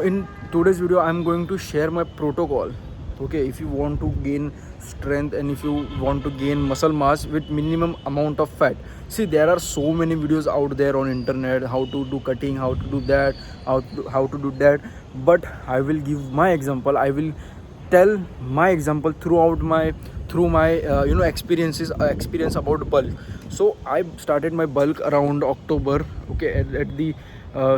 In today's video, I'm going to share my protocol. Okay, if you want to gain strength and if you want to gain muscle mass with minimum amount of fat. See, there are so many videos out there on internet, how to do cutting, how to do that, how to do that. But I will give my example. I will tell my example through my experience about bulk. So I started my bulk around October. Okay, at the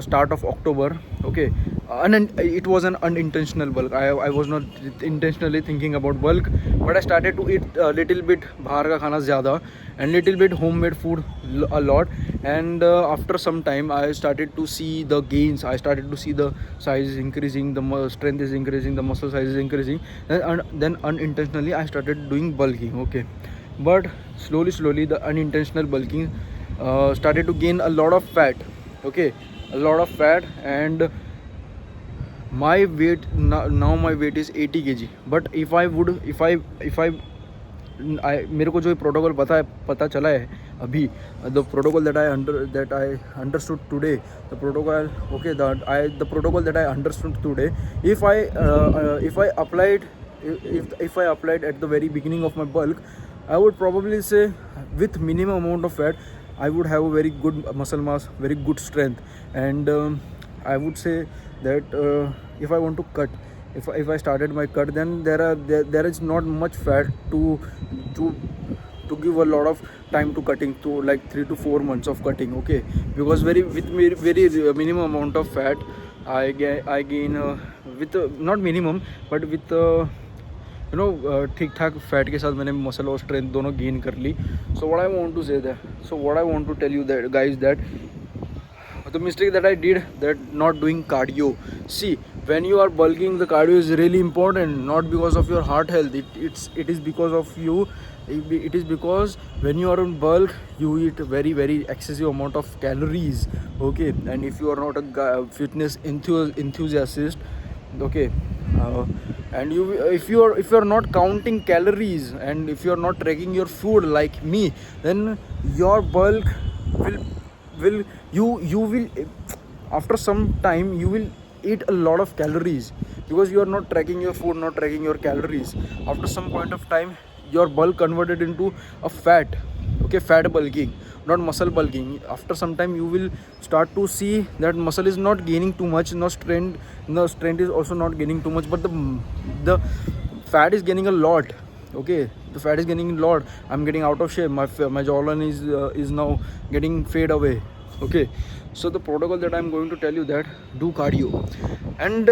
start of October. Okay, and it was an unintentional bulk. I was not intentionally thinking about bulk, but I started to eat a little bit bahar ka khana zyada and little bit homemade food a lot. And after some time I started to see the gains. I started to see the size is increasing, the strength is increasing, the muscle size is increasing. Then unintentionally I started doing bulking. Okay, but slowly the unintentional bulking started to gain a lot of fat. Okay, a lot of fat. And my weight now my weight is 80 kg. But if I मेरे को जो protocol पता चला है अभी, the protocol that I understood today, the protocol, okay, the protocol that I understood today, if I applied, if I applied at the very beginning of my bulk, I would probably say with minimum amount of fat I would have a very good muscle mass, very good strength. And I would say that if I want to cut, if I started my cut, then there is not much fat to give a lot of time to cutting, to like 3 to 4 months of cutting. Okay, because very minimum amount of fat I gain with not minimum but with ठीक ठाक fat के साथ मैंने muscle और strength दोनों gain कर ली. So what I want to tell you that guys, that the mistake that I did, that not doing cardio. See, when you are bulking, the cardio is really important, not because of your heart health. It is because of you. It is because when you are on bulk, you eat very excessive amount of calories. Okay, and if you are not a fitness enthusiast, okay, and if you are not counting calories and if you are not tracking your food like me, then your bulk will you will after some time you will eat a lot of calories because you are not tracking your food, not tracking your calories. After some point of time, your bulk converted into a fat. Okay, fat bulking, not muscle bulking. After some time you will start to see that muscle is not gaining too much, no strength is also not gaining too much, but the fat is gaining a lot. Okay, the fat is gaining a lot. I'm getting out of shape. My jawline is now getting fade away. Okay, so the protocol that I'm going to tell you, that do cardio. And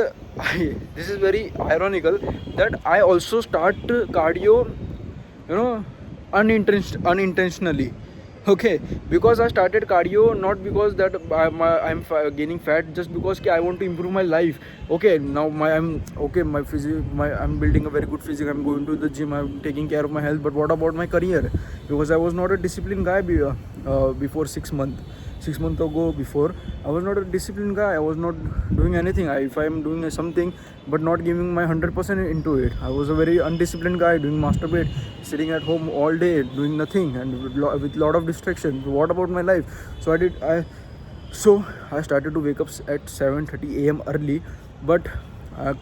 this is very ironical that I also start cardio, unintentionally. Okay, because I started cardio not because that I'm gaining fat, just because I want to improve my life. Okay, now my physique, I'm building a very good physique, I'm going to the gym, I'm taking care of my health. But what about my career? Because I was not a disciplined guy before 6 months ago. Before, I was not a disciplined guy. I was not doing anything. If I am doing something but not giving my 100% into it, I was a very undisciplined guy, doing masturbate, sitting at home all day doing nothing and with lot of distraction. What about my life? So I started to wake up at 7:30 a.m. early, but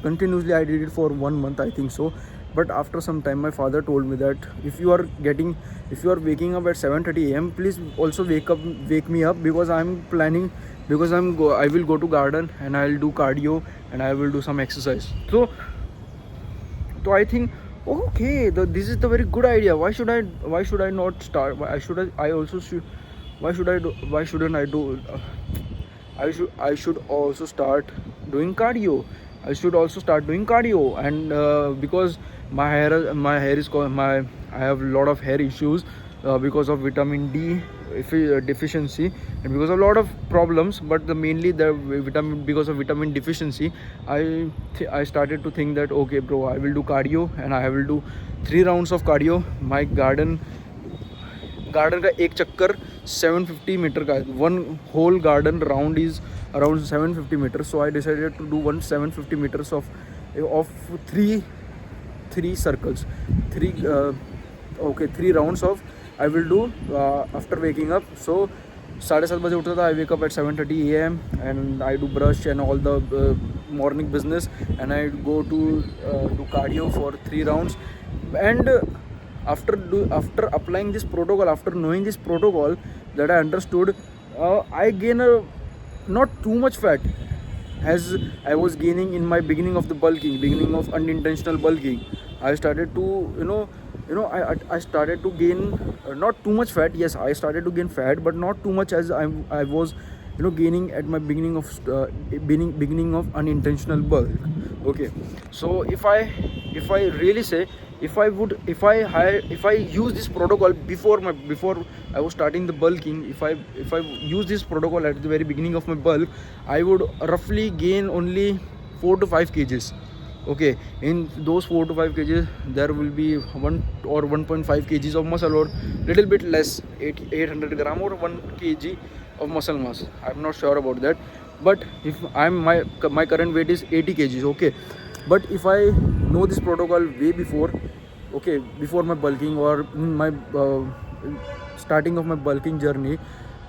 continuously I did it for 1 month, I think so. But after some time, my father told me that if you are waking up at 7:30 a.m., please also wake me up, because I will go to garden and I will do cardio and I will do some exercise. So I think, okay, this is the very good idea. Why should I not start? Why shouldn't I should also start doing cardio. I should also start doing cardio. And because my hair is I have a lot of hair issues because of vitamin D deficiency, and because of a lot of problems, but mainly because of vitamin deficiency, I started to think that, okay bro, I will do cardio and I will do 3 rounds of cardio. My garden का एक चक्कर 750 metre का, one whole garden round is around 750 meters. So I decided to do 750 meters of three circles, three rounds of I will do after waking up. So 7:30 बजे उठता था. I wake up at 7:30 a.m. and I do brush and all the morning business, and I go to do cardio for 3 rounds. And after applying this protocol, after knowing this protocol, that I understood, I gain a not too much fat as I was gaining in my beginning of the bulking, beginning of unintentional bulking. I started to, I started to gain not too much fat. Yes, I started to gain fat, but not too much as I was, gaining at my beginning of unintentional bulk. Okay, so if I really say, if I use this protocol before I was starting the bulking, if I use this protocol at the very beginning of my bulk, I would roughly gain only 4 to 5 kgs. Okay, in those 4 to 5 kgs there will be 1 or 1.5 kgs of muscle, or little bit less, 800 gram or 1 kg of muscle mass. I'm not sure about that, but if my current weight is 80 kgs. Okay, but if I know this protocol way before, okay, before my bulking or in my starting of my bulking journey,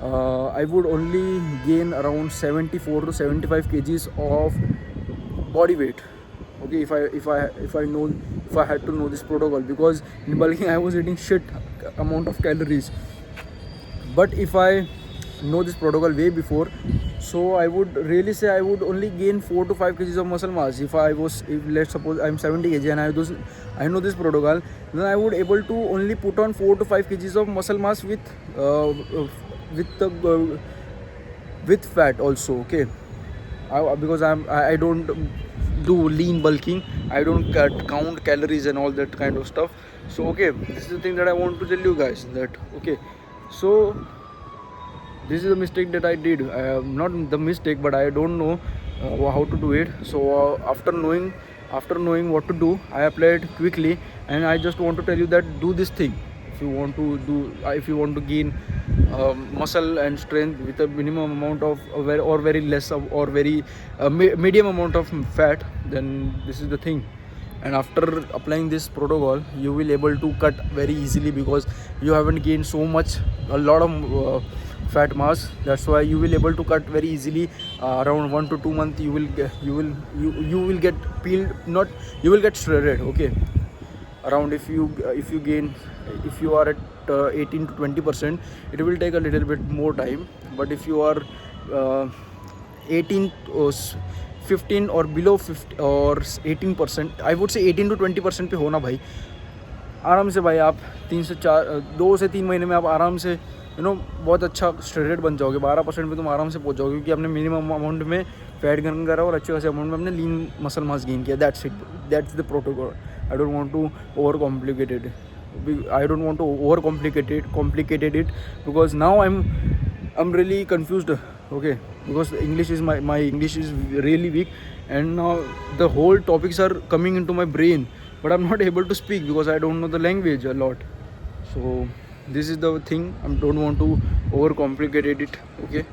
I would only gain around 74 to 75 kgs of body weight. Okay, if I had to know this protocol, because in bulking I was eating shit amount of calories. But if I know this protocol way before, so I would really say I would only gain 4 to 5 kgs of muscle mass. If let's suppose I'm 70 kg and I know this protocol, then I would able to only put on 4 to 5 kgs of muscle mass with fat also. Okay, because I don't do lean bulking, I don't count calories and all that kind of stuff. So okay, this is the thing that I want to tell you guys, that okay, so this is the mistake that I did. Not the mistake, but I don't know how to do it. So after knowing what to do, I applied quickly, and I just want to tell you that do this thing. If you want to gain muscle and strength with a minimum amount of or very less of, or very medium amount of fat, then this is the thing. And after applying this protocol, you will able to cut very easily, because you haven't gained a lot of fat mass. That's why you will able to cut very easily. Around 1 to 2 months you will get peeled, not you will get shredded. Okay, around if you are at 18 to 20%, it will take a little bit more time. But if you are 18 or 15 or below 50 or 18%, I would say 18 to 20% पे होना भाई, आराम से भाई आप 2 से 3 महीने में आप आराम से बहुत अच्छा स्ट्रेटेड बन जाओगे. 12% पे तुम आराम से पहुंच जाओगे, क्योंकि आपने मिनिमम अमाउंट में फैट गेन करा और अच्छे खासे अमाउंट में आपने लीन मसल मास गेन किया. That's it, that's the protocol. I don't want to overcomplicate it, because now I'm really confused. Okay, because English is my English is really weak, and now the whole topics are coming into my brain, but I'm not able to speak because I don't know the language a lot. So this is the thing. I don't want to overcomplicate it. Okay.